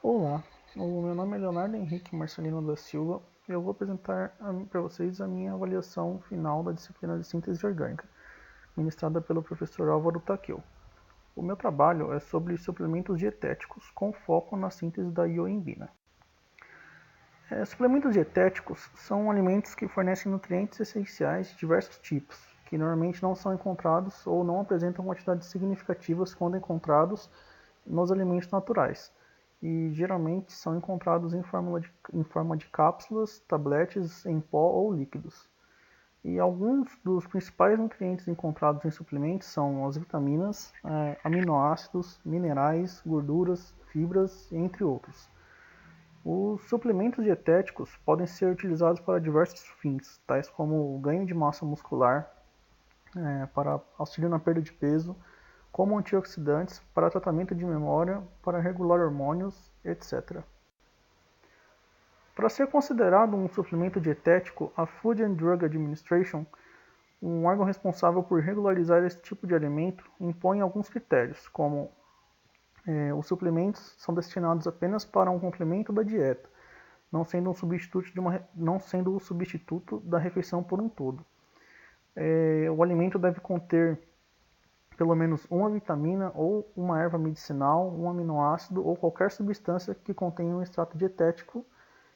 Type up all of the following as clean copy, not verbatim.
Olá, o meu nome é Leonardo Henrique Marcelino da Silva e eu vou apresentar para vocês a minha avaliação final da disciplina de síntese orgânica, ministrada pelo professor Álvaro Takeu. O meu trabalho é sobre suplementos dietéticos com foco na síntese da ioimbina. Suplementos dietéticos são alimentos que fornecem nutrientes essenciais de diversos tipos, que normalmente não são encontrados ou não apresentam quantidades significativas quando encontrados nos alimentos naturais, e geralmente são encontrados em forma de cápsulas, tabletes, em pó ou líquidos. E alguns dos principais nutrientes encontrados em suplementos são as vitaminas, aminoácidos, minerais, gorduras, fibras, entre outros. Os suplementos dietéticos podem ser utilizados para diversos fins, tais como o ganho de massa muscular, para auxílio na perda de peso, como antioxidantes, para tratamento de memória, para regular hormônios, etc. Para ser considerado um suplemento dietético, a Food and Drug Administration, um órgão responsável por regularizar esse tipo de alimento, impõe alguns critérios, como os suplementos são destinados apenas para um complemento da dieta, não sendo o substituto da refeição por um todo. O alimento deve conter pelo menos uma vitamina ou uma erva medicinal, um aminoácido ou qualquer substância que contenha um extrato dietético,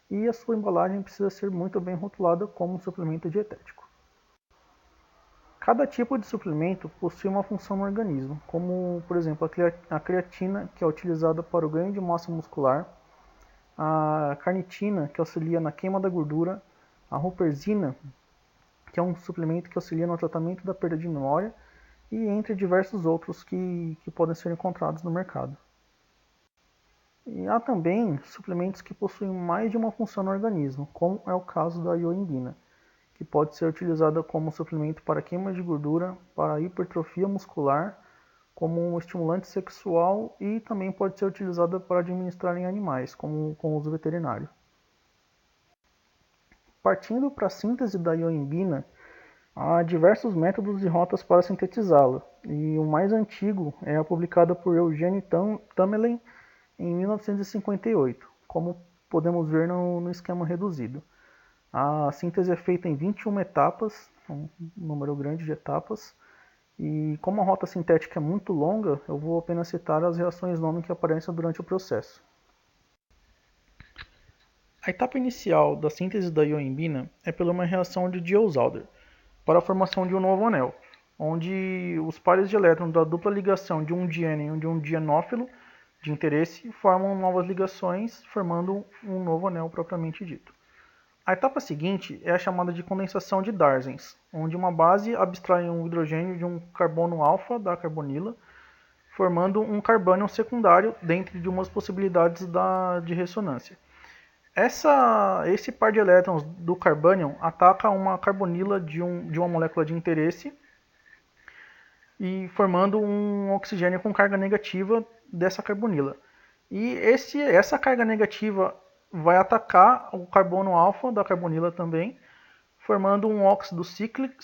e a sua embalagem precisa ser muito bem rotulada como um suplemento dietético. Cada tipo de suplemento possui uma função no organismo, como, por exemplo, a creatina, que é utilizada para o ganho de massa muscular, a carnitina, que auxilia na queima da gordura, a huperzina, que é um suplemento que auxilia no tratamento da perda de memória, e entre diversos outros que podem ser encontrados no mercado. E há também suplementos que possuem mais de uma função no organismo, como é o caso da ioimbina, que pode ser utilizada como suplemento para queima de gordura, para hipertrofia muscular, como um estimulante sexual, e também pode ser utilizada para administrar em animais, como com uso veterinário. Partindo para a síntese da ioimbina, há diversos métodos e rotas para sintetizá-la, e o mais antigo é a publicada por Eugene Tamerlan em 1958, como podemos ver no esquema reduzido. A síntese é feita em 21 etapas, um número grande de etapas, e como a rota sintética é muito longa, eu vou apenas citar as reações nome que aparecem durante o processo. A etapa inicial da síntese da ioimbina é pela uma reação de Diels-Alder, para a formação de um novo anel, onde os pares de elétrons da dupla ligação de um diênio e de um dienófilo de interesse formam novas ligações, formando um novo anel propriamente dito. A etapa seguinte é a chamada de condensação de Darsens, onde uma base abstrai um hidrogênio de um carbono alfa da carbonila, formando um carbânion secundário dentro de umas possibilidades de ressonância. Esse par de elétrons do carbânion ataca uma carbonila de uma molécula de interesse e formando um oxigênio com carga negativa dessa carbonila. E essa carga negativa vai atacar o carbono alfa da carbonila também, formando um óxido cíclico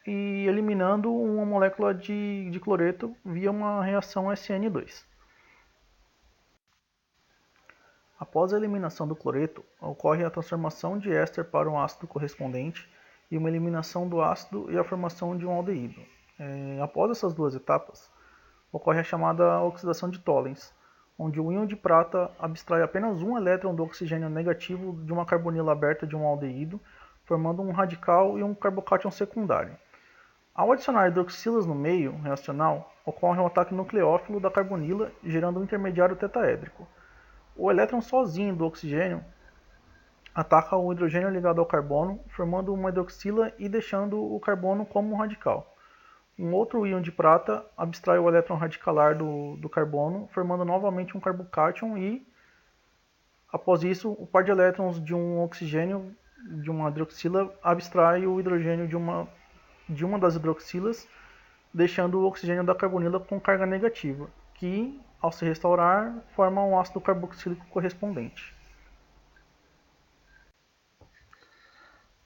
e eliminando uma molécula de cloreto via uma reação SN2. Após a eliminação do cloreto, ocorre a transformação de éster para um ácido correspondente e uma eliminação do ácido e a formação de um aldeído. Após essas duas etapas, ocorre a chamada oxidação de Tollens, onde o íon de prata abstrai apenas um elétron do oxigênio negativo de uma carbonila aberta de um aldeído, formando um radical e um carbocátion secundário. Ao adicionar hidroxilas no meio reacional, ocorre um ataque nucleófilo da carbonila, gerando um intermediário tetaédrico. O elétron sozinho do oxigênio ataca o hidrogênio ligado ao carbono, formando uma hidroxila e deixando o carbono como um radical. Um outro íon de prata abstrai o elétron radicalar do carbono, formando novamente um carbocátion e, após isso, o par de elétrons de um oxigênio de uma hidroxila abstrai o hidrogênio de uma das hidroxilas, deixando o oxigênio da carbonila com carga negativa, que, ao se restaurar, forma um ácido carboxílico correspondente.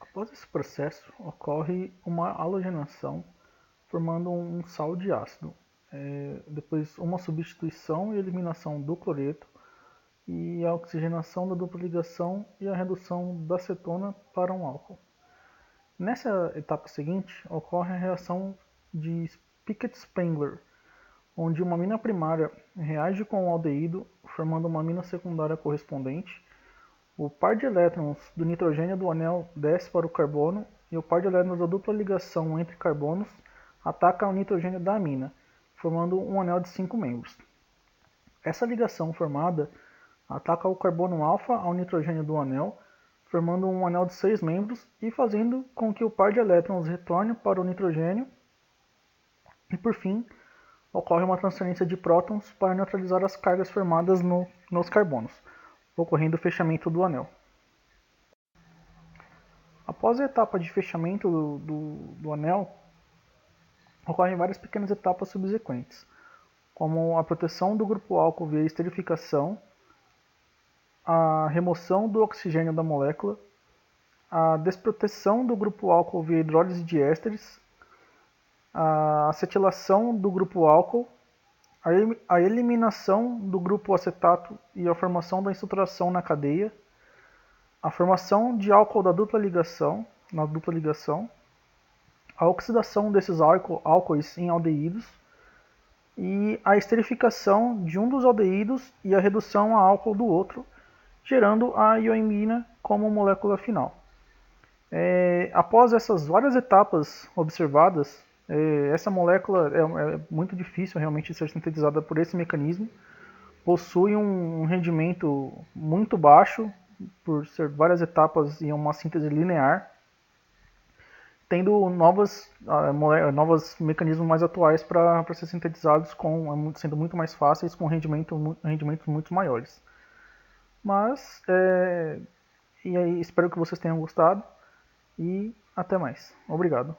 Após esse processo, ocorre uma halogenação, formando um sal de ácido. depois uma substituição e eliminação do cloreto, e a oxigenação da dupla ligação e a redução da cetona para um álcool. Nessa etapa seguinte, ocorre a reação de Pickett-Spengler, onde uma amina primária reage com o aldeído, formando uma amina secundária correspondente. O par de elétrons do nitrogênio do anel desce para o carbono e o par de elétrons da dupla ligação entre carbonos ataca o nitrogênio da amina, formando um anel de 5 membros. Essa ligação formada ataca o carbono alfa ao nitrogênio do anel, formando um anel de 6 membros e fazendo com que o par de elétrons retorne para o nitrogênio. E por fim, ocorre uma transferência de prótons para neutralizar as cargas formadas nos carbonos, ocorrendo o fechamento do anel. Após a etapa de fechamento do anel, ocorrem várias pequenas etapas subsequentes, como a proteção do grupo álcool via esterificação, a remoção do oxigênio da molécula, a desproteção do grupo álcool via hidrólise de ésteres, a acetilação do grupo álcool, a eliminação do grupo acetato e a formação da insaturação na cadeia, a formação de álcool da dupla ligação, a oxidação desses álcoois em aldeídos e a esterificação de um dos aldeídos e a redução a álcool do outro, gerando a ioimina como molécula final. Após essas várias etapas observadas, essa molécula é muito difícil realmente de ser sintetizada por esse mecanismo, possui um rendimento muito baixo, por ser várias etapas e uma síntese linear, tendo novos mecanismos mais atuais para ser sintetizados, sendo muito mais fáceis, com rendimentos muito maiores. Mas, e aí, espero que vocês tenham gostado e até mais. Obrigado.